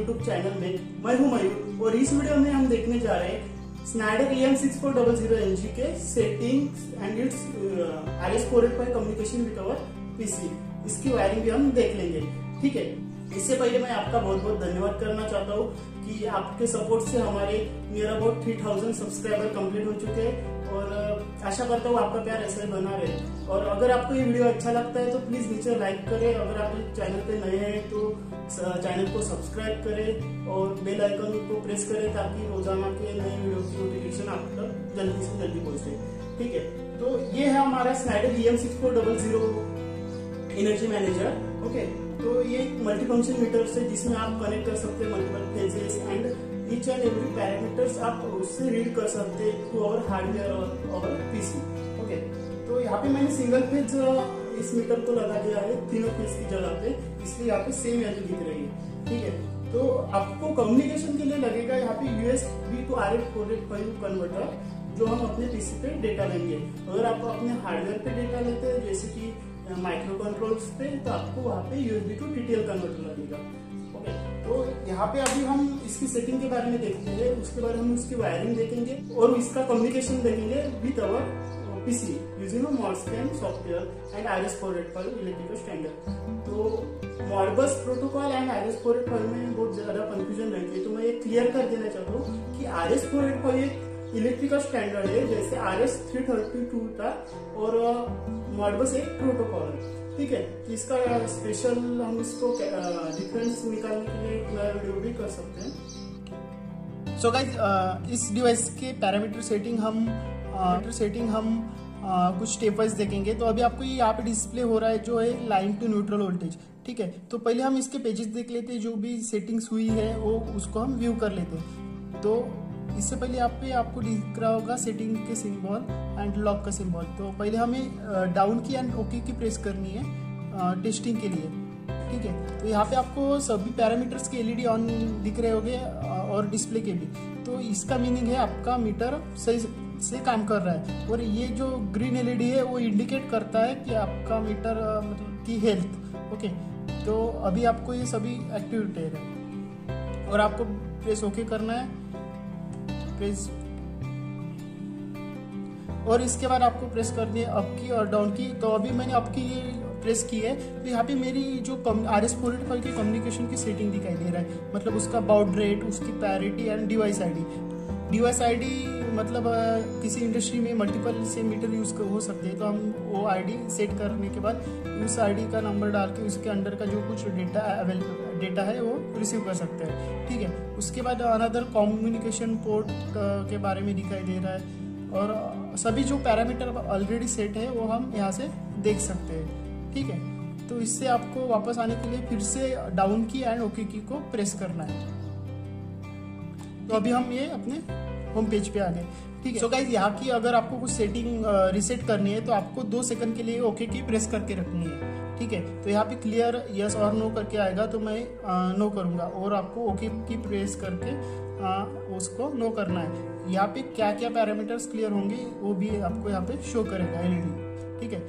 YouTube channel में। मैं हूं मयूर और इस वीडियो में हम देखने जा रहे हैं स्नाइडर EM6400NG के settings and its RS485 communication with our PC. इसकी वायरिंग भी हम देख लेंगे, ठीक है। इससे पहले मैं आपका बहुत बहुत धन्यवाद करना चाहता हूँ कि आपके सपोर्ट से हमारे नियर अबाउट 3000 सब्सक्राइबर कंप्लीट हो चुके हैं और आशा करता हूँ आपका प्यार ऐसा ही बना रहे। और अगर आपको ये वीडियो अच्छा लगता है तो प्लीज नीचे लाइक करें, अगर आप चैनल पे नए हैं तो चैनल को सब्सक्राइब करें और बेल आइकन को प्रेस करें ताकि रोजाना के नए वीडियो की नोटिफिकेशन आप तक जल्दी से जल्दी पहुंचे, ठीक है। तो ये है हमारा Snyder EM6400 energy manager, okay. तो ये एक मल्टी फंक्शन मीटर है जिसमें आप कनेक्ट कर सकते हैं multiple phases and each and every parameters आप उससे रीड कर सकते हैं थ्रू आवर हार्डवेयर और पीसी, ओके। तो यहाँ पे मैंने सिंगल फेज इस मीटर को लगा दिया है तीनों फेज की जगह पे, इसलिए यहाँ पे सेम वैल्यू दिख रही है, ठीक है। तो आपको कम्युनिकेशन के लिए लगेगा यहाँ पे USB to RS485 कन्वर्टर, जो हम अपने पीसी पे डेटा लेंगे। अगर आप अपने हार्डवेयर पे डेटा लेते हैं जैसे कि माइक्रो कंट्रोल्स पे, तो आपको वहाँ पे USB to TTL कन्वर्टर लगेगा, ओके। तो यहाँ पे अभी हम इसकी सेटिंग के बारे में देखते हैं, उसके बाद हम उसकी वायरिंग देखेंगे और इसका कम्युनिकेशन देखेंगे with our PC using Modscan software and RS485 electrical standard. तो मॉडबस प्रोटोकॉल एंड RS485 में बहुत ज्यादा कंफ्यूजन रहती है, तो मैं ये क्लियर कर देना चाहता हूँ कि RS485 एक इलेक्ट्रिकल स्टैंडर्ड है जैसे RS332 था और मॉडबस एक प्रोटोकॉल है, ठीक है। इसका स्पेशल हम इसको डिफरेंस निकालने के लिए नया वीडियो भी कर सकते हैं। सो गाइस, इस डिवाइस के पैरामीटर सेटिंग हम कुछ स्टेप वाइज देखेंगे। तो अभी आपको ये यहाँ पे डिस्प्ले हो रहा है जो है लाइन टू न्यूट्रल वोल्टेज, ठीक है। तो पहले हम इसके पेजेस देख लेते हैं, जो भी सेटिंग्स हुई है वो उसको हम व्यू कर लेते हैं। तो इससे पहले यहाँ पे आपको दिख रहा होगा सेटिंग के सिंबल एंड लॉक का सिंबल। तो पहले हमें डाउन की एंड ओके की प्रेस करनी है टेस्टिंग के लिए, ठीक है। तो यहाँ पे आपको सभी पैरामीटर्स के LED ऑन दिख रहे होंगे और डिस्प्ले के भी। तो इसका मीनिंग है आपका मीटर सही से काम कर रहा है, और ये जो ग्रीन LED है वो इंडिकेट करता है कि आपका मीटर मतलब की हेल्थ, ओके। तो अभी आपको ये सभी एक्टिवेटेड है और आपको प्रेस ओके करना है, प्रेस, और इसके बाद आपको प्रेस करनी है अप की और डाउन की। तो अभी मैंने अप की प्रेस की है, तो यहाँ पे मेरी जो RS485 की कम्युनिकेशन की सेटिंग दिखाई दे रहा है, मतलब उसका बाउड रेट, उसकी पैरिटी एंड डिवाइस आईडी मतलब किसी इंडस्ट्री में मल्टीपल से मीटर यूज हो सकते हैं, तो हम वो आईडी सेट करने के बाद उस आईडी का नंबर डाल के उसके अंडर का जो कुछ डेटा है वो रिसीव कर सकते हैं, ठीक है। उसके बाद अनदर कम्युनिकेशन पोर्ट के बारे में दिखाई दे रहा है, और सभी जो पैरामीटर ऑलरेडी सेट है वो हम यहाँ से देख सकते हैं, ठीक है। तो इससे आपको वापस आने के लिए फिर से डाउन की एंड ओके की को प्रेस करना है। तो अभी हम ये अपने होम पेज पे आ गए, ठीक है। सो गाइस, यहाँ की अगर आपको कुछ सेटिंग रिसेट करनी है तो आपको 2 सेकंड के लिए ओके की प्रेस करके रखनी है, ठीक है। तो यहाँ पे क्लियर यस और नो करके आएगा, तो मैं नो करूंगा और आपको ओके की प्रेस करके उसको नो करना है। यहाँ पे क्या क्या पैरामीटर्स क्लियर होंगे वो भी आपको यहाँ पे शो करेगा LED, ठीक है।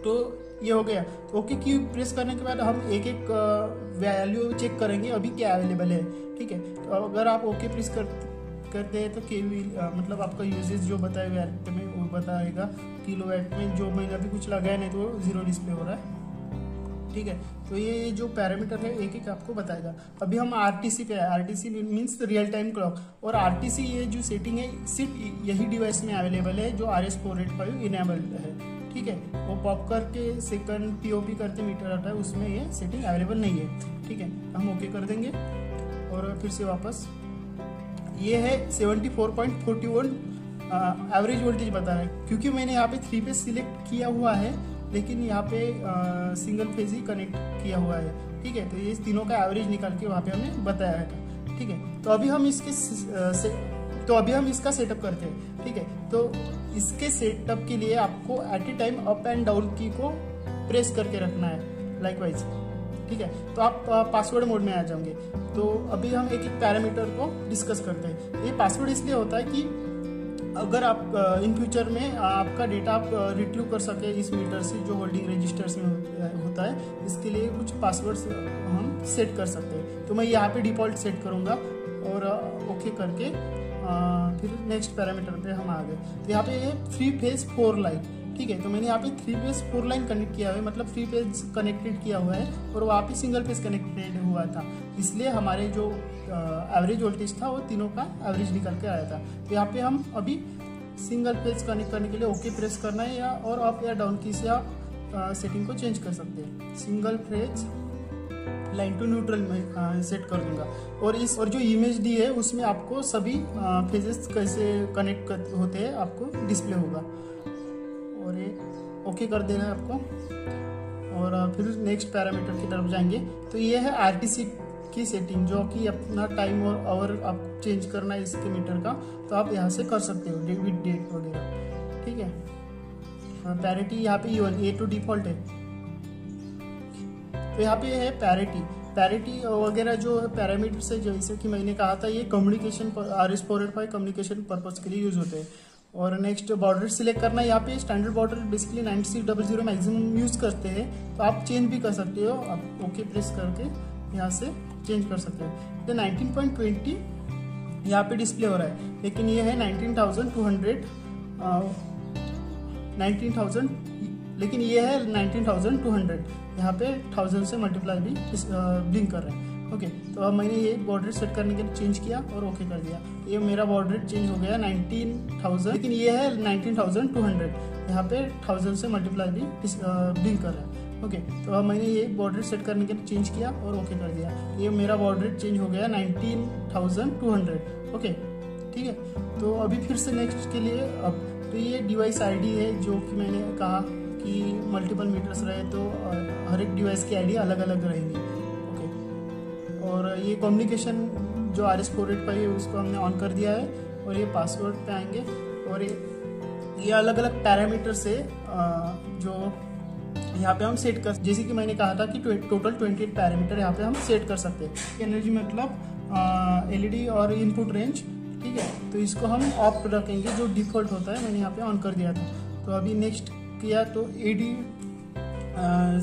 तो ये हो गया। तो ओके की प्रेस करने के बाद हम एक एक वैल्यू चेक करेंगे अभी क्या अवेलेबल है, ठीक है। तो अगर आप ओके प्रेस करते हैं तो केवी मतलब आपका यूजेज जो बताएगा वैट में वो बताएगा, किलोवाट में जो मैंने अभी कुछ लगाया नहीं तो 0 डिस्प्ले हो रहा है, ठीक है। तो ये जो पैरामीटर है एक एक आपको बताएगा। अभी हम RTC पे है, RTC means real time clock, और RTC ये जो सेटिंग है सिर्फ यही डिवाइस में अवेलेबल है जो RS485 इनेबल्ड है, ठीक है। वो पॉप करके सेकंड POP करते मीटर आता है, उसमें ये सेटिंग अवेलेबल नहीं है, ठीक है। हम ओके कर देंगे और फिर से वापस ये है 74.41 एवरेज वोल्टेज बता रहा है, क्योंकि मैंने यहाँ पे 3 फेज सिलेक्ट किया हुआ है लेकिन यहाँ पे सिंगल फेज ही कनेक्ट किया हुआ है, ठीक है। तो ये तीनों का एवरेज निकाल के वहाँ पे हमें बताया है, ठीक है। तो अभी हम इसका सेटअप करते हैं, ठीक है। तो इसके सेटअप के लिए आपको at a time up and down key को प्रेस करके रखना है लाइकवाइज, ठीक है। तो आप पासवर्ड मोड में आ जाओगे। तो अभी हम एक एक पैरामीटर को डिस्कस करते हैं। ये पासवर्ड इसलिए होता है कि अगर आप इन फ्यूचर में आपका डेटा आप रिट्रीव कर सके इस मीटर से जो होल्डिंग रजिस्टर्स में होता है, इसके लिए कुछ पासवर्ड्स हम सेट कर सकते हैं। तो मैं यहाँ पे डिफ़ॉल्ट सेट करूँगा और ओके करके फिर नेक्स्ट पैरामीटर पे हम आ गए। तो यहाँ पे ये 3 फेज 4 लाइन, ठीक है। तो मैंने यहाँ पे 3 फेज 4 लाइन कनेक्ट किया हुआ है, मतलब 3 फेज कनेक्टेड किया हुआ है और वहाँ पे सिंगल फेज कनेक्टेड हुआ था, इसलिए हमारे जो एवरेज वोल्टेज था वो तीनों का एवरेज निकल के आया था। तो यहाँ पे हम अभी सिंगल फेज कनेक्ट करने के लिए ओके प्रेस करना है, या और अप या डाउन की से आप सेटिंग को चेंज कर सकते हैं। Single phase line to neutral में सेट कर दूंगा, और जो इमेज दी है उसमें आपको सभी फेजेस कैसे कनेक्ट होते हैं आपको डिस्प्ले होगा, और ये ओके कर देना है आपको। और फिर नेक्स्ट पैरामीटर की तरफ जाएंगे। तो ये है आरटीसी की सेटिंग, जो कि अपना टाइम और आवर आप चेंज करना है इसके मीटर का, तो आप यहाँ से कर सकते हो विद डेट वगैरह, ठीक है। पैरिटी यहाँ पे ये तो डिफॉल्ट है। तो यहाँ पे है पैरिटी वगैरह जो पैरामीटर्स है, जैसे कि मैंने कहा था ये कम्युनिकेशन RS485 कम्युनिकेशन पर्पस के लिए यूज होते हैं। और नेक्स्ट बॉर्डर सिलेक्ट करना, यहाँ पे standard border basically 9600 maximum use करते हैं, तो आप चेंज भी कर सकते हो, आप ओके प्रेस करके यहाँ से चेंज कर सकते हो। तो 19.20 यहाँ पे डिस्प्ले हो रहा है, लेकिन ये है 19,000, लेकिन ये है 19,200, यहाँ पे 1000 से मल्टीप्लाई भी ब्लिंक कर रहे हैं। ओके, तो अब मैंने ये बॉर्डर सेट करने के लिए चेंज किया और ओके कर दिया। ये मेरा बॉर्डर चेंज हो गया 19,000, लेकिन ये है 19,200, यहाँ पे 1000 से मल्टीप्लाई भी ब्लिंक कर रहा है। ओके, तो अब मैंने ये बॉर्डर सेट करने के लिए चेंज किया और ओके कर दिया। ये मेरा बॉर्डर चेंज हो गया 19,200। ओके, ठीक है। तो अभी फिर से नेक्स्ट के लिए अब तो ये डिवाइस आईडी है, जो कि मैंने कहा कि मल्टीपल मीटर्स रहे तो हर एक डिवाइस की आईडी अलग अलग रहेंगी। ओके, और ये कम्युनिकेशन जो RS485 है उसको हमने ऑन कर दिया है, और ये पासवर्ड पे आएंगे, और ये अलग अलग पैरामीटर से जो यहाँ पे हम सेट कर, जैसे कि मैंने कहा था कि टोटल 28 पैरामीटर यहाँ पे हम सेट कर सकते हैं। एनर्जी मतलब LED और इनपुट रेंज, ठीक है। तो इसको हम ऑफ रखेंगे, जो डिफॉल्ट होता है मैंने यहाँ पे ऑन कर दिया था। तो अभी नेक्स्ट किया तो AD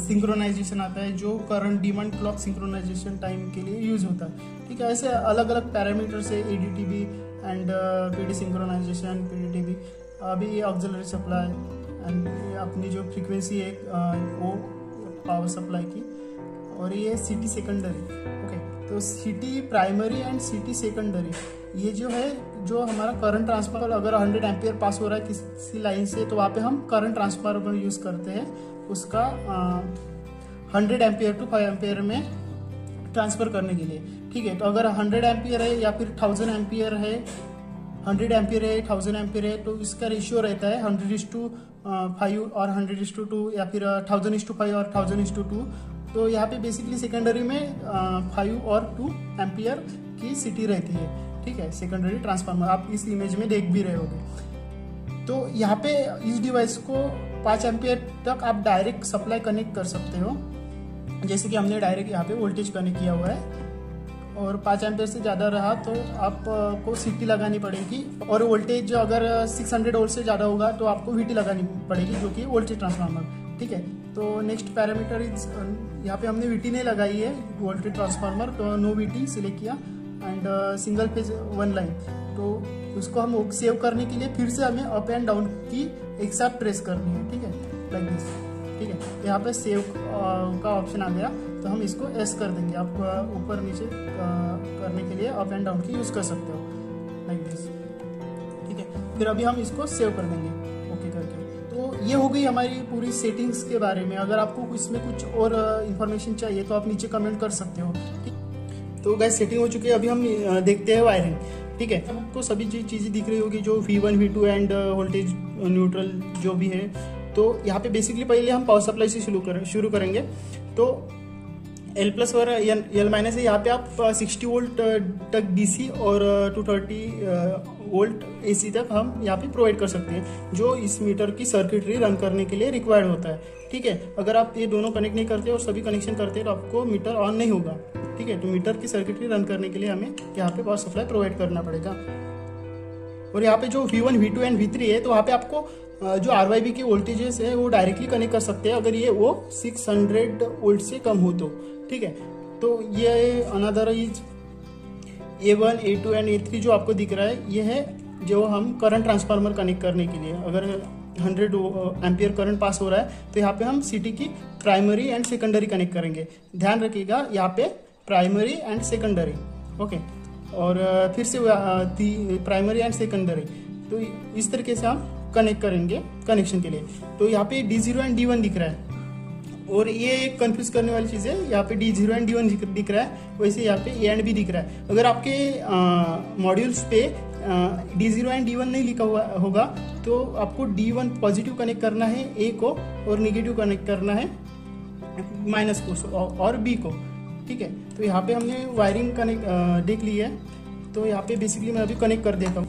सिंक्रोनाइजेशन आता है, जो current demand clock synchronization time के लिए यूज होता है, ठीक है। ऐसे अलग अलग पैरामीटर से ADTB and PD synchronization, PDTB, अभी ऑक्सिलरी सप्लाई एंड अपनी जो फ्रीक्वेंसी है वो पावर सप्लाई की, और ये CT सेकेंडरी। ओके, तो CT primary and CT secondary, ये जो है जो हमारा करंट ट्रांसफर, अगर 100 एम्पियर पास हो रहा है किसी लाइन से, तो वहाँ पे हम करंट ट्रांसफार्मर यूज करते हैं, उसका 100 एम्पियर टू 5 एम्पियर में ट्रांसफर करने के लिए, ठीक है। तो अगर 100 एम्पियर है या फिर 1000 एम्पियर है, 100 एम्पियर है, 1000 एम्पियर है, तो इसका रेशियो रहता है 100:5 और 100:2, या फिर 1000:5 और 1000:2। तो यहाँ पे बेसिकली सेकेंडरी में 5 और 2 एम्पियर की CT रहती है, ठीक है। सेकेंडरी ट्रांसफार्मर आप इस इमेज में देख भी रहे होंगे। तो यहाँ पे इस डिवाइस को 5 एम्पियर तक आप डायरेक्ट सप्लाई कनेक्ट कर सकते हो, जैसे कि हमने डायरेक्ट यहाँ पे वोल्टेज कनेक्ट किया हुआ है। और 5 एम्पियर से ज़्यादा रहा तो आपको CT लगानी पड़ेगी, और वोल्टेज अगर 600 वोल्ट से ज़्यादा होगा तो आपको VT लगानी पड़ेगी, जो कि वोल्टेज ट्रांसफार्मर, ठीक है। तो नेक्स्ट पैरामीटर यहाँ पे हमने VT नहीं लगाई है, वोल्टेज ट्रांसफार्मर, तो नो VT सिलेक्ट किया एंड सिंगल फेज 1 लाइन। तो उसको हम सेव करने के लिए फिर से हमें अप एंड डाउन की एक साथ प्रेस करनी है, ठीक है, लाइक दिस, ठीक है। यहाँ पे सेव का ऑप्शन आ गया, तो हम इसको S कर देंगे। आप ऊपर नीचे करने के लिए अप एंड डाउन की यूज कर सकते हो, लाइक दिस, ठीक है। फिर अभी हम इसको सेव कर देंगे ओके करके। तो ये हो गई हमारी पूरी सेटिंग्स के बारे में। अगर आपको इसमें कुछ और इन्फॉर्मेशन चाहिए तो आप नीचे कमेंट कर सकते हो, ठीक। तो गाइस सेटिंग हो चुकी है, अभी हम देखते हैं वायरिंग, ठीक है। आपको सभी चीज़ें दिख रही होगी, जो V1 V2 end voltage neutral जो भी है। तो यहाँ पे बेसिकली पहले हम पावर सप्लाई से शुरू करेंगे। तो L+ और L- है, यहाँ पे आप 60 वोल्ट तक DC और 230 वोल्ट AC तक हम यहाँ पे प्रोवाइड कर सकते हैं, जो इस मीटर की सर्किटरी रन करने के लिए रिक्वायर्ड होता है, ठीक है। अगर आप ये दोनों कनेक्ट नहीं करते और सभी कनेक्शन करते तो आपको मीटर ऑन नहीं होगा, ठीक है। तो मीटर की सर्किटरी रन करने के लिए हमें यहाँ पे पावर सप्लाई प्रोवाइड करना पड़ेगा। और यहाँ पे जो V1, V2 एंड V3 है, तो वहाँ पे आपको जो RYB के वोल्टेजेस है वो डायरेक्टली कनेक्ट कर सकते हैं अगर ये वो 600 वोल्ट से कम हो तो, ठीक है। तो ये another is A1, A2 and A3 जो आपको दिख रहा है, ये है जो हम करंट ट्रांसफार्मर कनेक्ट करने के लिए, अगर 100 एम्पियर करंट पास हो रहा है तो यहाँ पे हम सिटी की प्राइमरी एंड सेकेंडरी कनेक्ट करेंगे। ध्यान रखिएगा यहाँ पे प्राइमरी एंड सेकेंडरी, ओके। और फिर से प्राइमरी एंड सेकेंडरी, तो इस तरीके से हम कनेक्ट करेंगे कनेक्शन के लिए। तो यहाँ पे D0 एंड D1 दिख रहा है, और ये एक कंफ्यूज करने वाली चीज़ है, यहाँ पे D0 एंड D1 दिख रहा है, वैसे यहाँ पे A एंड B दिख रहा है। अगर आपके मॉड्यूल्स पे D0 एंड D1 नहीं लिखा हुआ होगा तो आपको D1 पॉजिटिव कनेक्ट करना है A को, और निगेटिव कनेक्ट करना है माइनस को और B को, ठीक है। तो यहाँ पे हमने वायरिंग कनेक्ट देख ली है, तो यहाँ पे बेसिकली मैं अभी कनेक्ट कर देता हूँ।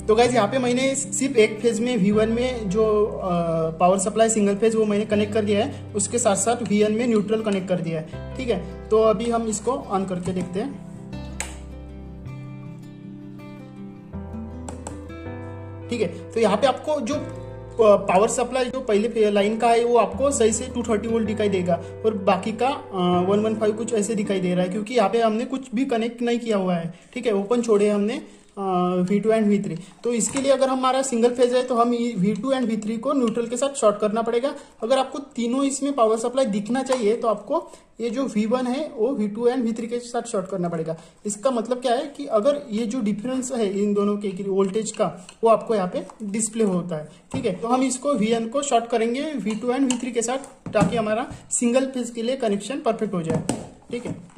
तो गाइज यहाँ पे मैंने सिर्फ एक फेज में V1 में जो पावर सप्लाई सिंगल फेज वो मैंने कनेक्ट कर दिया है, उसके साथ साथ V1 में न्यूट्रल कनेक्ट कर दिया है, ठीक है। तो अभी हम इसको ऑन करके देखते हैं। ठीक है, तो यहाँ पे आपको जो पावर सप्लाई जो पहले लाइन का है वो आपको सही से 230 वोल्ट दिखाई देगा, और बाकी का 115 कुछ ऐसे दिखाई दे रहा है, क्योंकि यहाँ पे हमने कुछ भी कनेक्ट नहीं किया हुआ है, ठीक है। ओपन छोड़े हमने V2 एंड V3। तो इसके लिए अगर हमारा सिंगल फेज है तो हम V2 एंड V3 को न्यूट्रल के साथ शॉर्ट करना पड़ेगा। अगर आपको तीनों इसमें पावर सप्लाई दिखना चाहिए तो आपको ये जो V1 है वो V2 एंड V3 के साथ शॉर्ट करना पड़ेगा। इसका मतलब क्या है कि अगर ये जो डिफरेंस है इन दोनों के वोल्टेज का वो आपको यहाँ पे डिस्प्ले होता है, ठीक है। तो हम इसको V1 को शॉर्ट करेंगे V2 एंड V3 के साथ, ताकि हमारा सिंगल फेज के लिए कनेक्शन परफेक्ट हो जाए, ठीक है।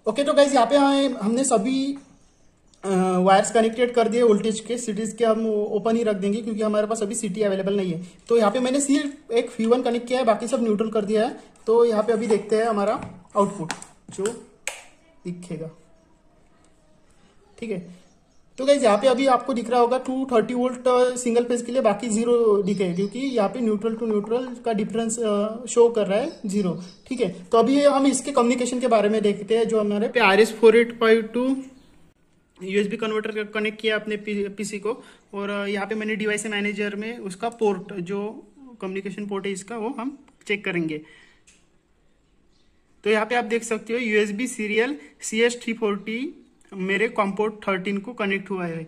ओके, तो गाइज यहाँ पे हमने सभी वायर्स कनेक्टेड कर दिए वोल्टेज के। सिटीज के हम ओपन ही रख देंगे क्योंकि हमारे पास अभी सिटी अवेलेबल नहीं है। तो यहाँ पे मैंने सिर्फ एक V1 कनेक्ट किया है, बाकी सब न्यूट्रल कर दिया है। तो यहाँ पे अभी देखते हैं हमारा आउटपुट जो दिखेगा, ठीक है। तो गाइज यहाँ पे अभी आपको दिख रहा होगा 230 वोल्ट सिंगल फेज के लिए, बाकी 0 दिखे, क्योंकि यहाँ पे न्यूट्रल टू न्यूट्रल का डिफरेंस शो कर रहा है 0, ठीक है। तो अभी हम इसके कम्युनिकेशन के बारे में देखते हैं। जो हमारे पे RS485 USB कन्वर्टर कनेक्ट किया अपने पीसी को, और यहाँ पे मैंने डिवाइस मैनेजर में उसका पोर्ट जो कम्युनिकेशन पोर्ट है इसका वो हम चेक करेंगे। तो यहाँ पे आप देख सकते हो USB सीरियल CS340 मेरे कॉम पोर्ट 13 को कनेक्ट हुआ है,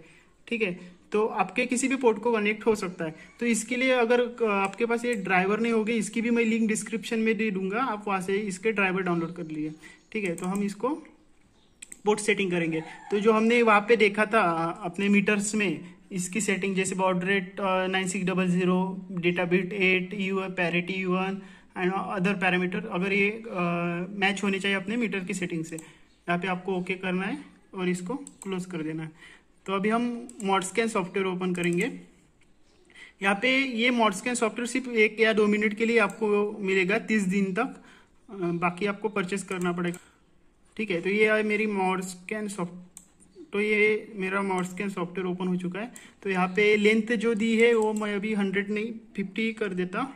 ठीक है। तो आपके किसी भी पोर्ट को कनेक्ट हो सकता है। तो इसके लिए अगर आपके पास ये ड्राइवर नहीं होगी, इसकी भी मैं लिंक डिस्क्रिप्शन में दे दूंगा, आप वहां से इसके ड्राइवर डाउनलोड कर लिए, ठीक है। तो हम इसको पोर्ट सेटिंग करेंगे। तो जो हमने वहां पे देखा था अपने मीटर्स में, इसकी सेटिंग जैसे baud rate 9600, data bit 8, parity U1 and other parameter, अगर ये मैच होने चाहिए अपने मीटर की सेटिंग से, यहाँ पे आपको ओके करना है और इसको क्लोज कर देना है। तो अभी हम मॉडस्कैन सॉफ्टवेयर ओपन करेंगे। यहाँ पे ये मॉडस्कैन सॉफ्टवेयर सिर्फ 1 या 2 मिनट के लिए आपको मिलेगा 30 दिन तक, बाकी आपको परचेस करना पड़ेगा, ठीक है। तो ये है मेरी मॉडस्कैन तो ये मेरा मॉडस्कैन सॉफ्टवेयर ओपन हो चुका है। तो यहाँ पे लेंथ जो दी है वो मैं अभी 100 नहीं 50 कर देता,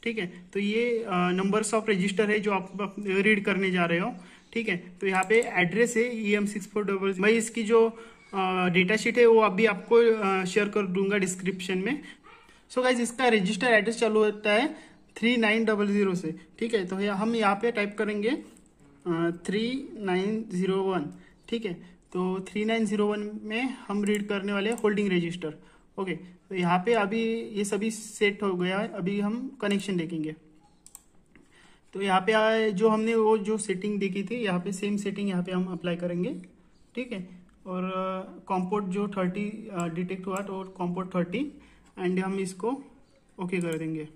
ठीक है। तो ये नंबर्स ऑफ रजिस्टर है जो आप रीड करने जा रहे हो, ठीक है। तो यहाँ पे एड्रेस है EM6400। मैं इसकी जो डेटा शीट है वो अभी आपको शेयर कर दूंगा डिस्क्रिप्शन में। सो गाइज इसका रजिस्टर एड्रेस चालू होता है 3900 से, ठीक है। तो हम यहाँ पे टाइप करेंगे 3901, ठीक है। तो 3901 में हम रीड करने वाले होल्डिंग रजिस्टर, ओके। तो यहाँ पे अभी ये सभी सेट हो गया है। अभी हम कनेक्शन देखेंगे। तो यहाँ पे जो हमने वो जो सेटिंग देखी थी, यहाँ पे सेम सेटिंग यहाँ पे हम अप्लाई करेंगे, ठीक है। और कॉम्पोर्ट जो 30 डिटेक्ट हुआ तो कॉम्पोर्ट 30 एंड हम इसको ओके कर देंगे।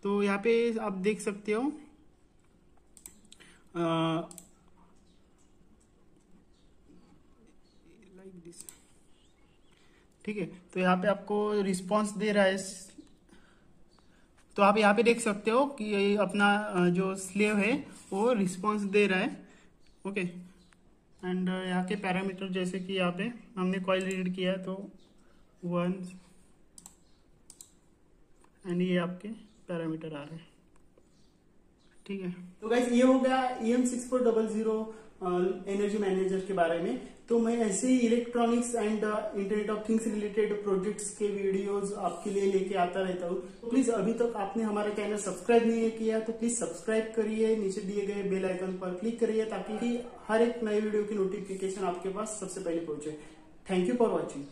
तो यहाँ पे आप देख सकते हो लाइक दिस, ठीक है। तो यहाँ पे आपको रिस्पॉन्स दे रहा है, तो आप यहाँ पे देख सकते हो कि ये अपना जो स्लेव है वो रिस्पॉन्स दे रहा है, ओके। एंड यहाँ के पैरामीटर जैसे कि यहाँ पे हमने कॉइल रीड किया तो 1 एंड ये आपके पैरामीटर आ रहे हैं, ठीक है। तो गाइस ये हो गया EM6400 एनर्जी मैनेजर के बारे में। तो मैं ऐसे ही electronics and internet of things related projects के वीडियोस आपके लिए लेके आता रहता हूँ। तो प्लीज अभी तक आपने हमारा चैनल सब्सक्राइब नहीं किया तो प्लीज सब्सक्राइब करिए, नीचे दिए गए बेल आइकन पर क्लिक करिए ताकि हर एक नए वीडियो की नोटिफिकेशन आपके पास सबसे पहले पहुंचे। Thank you for watching.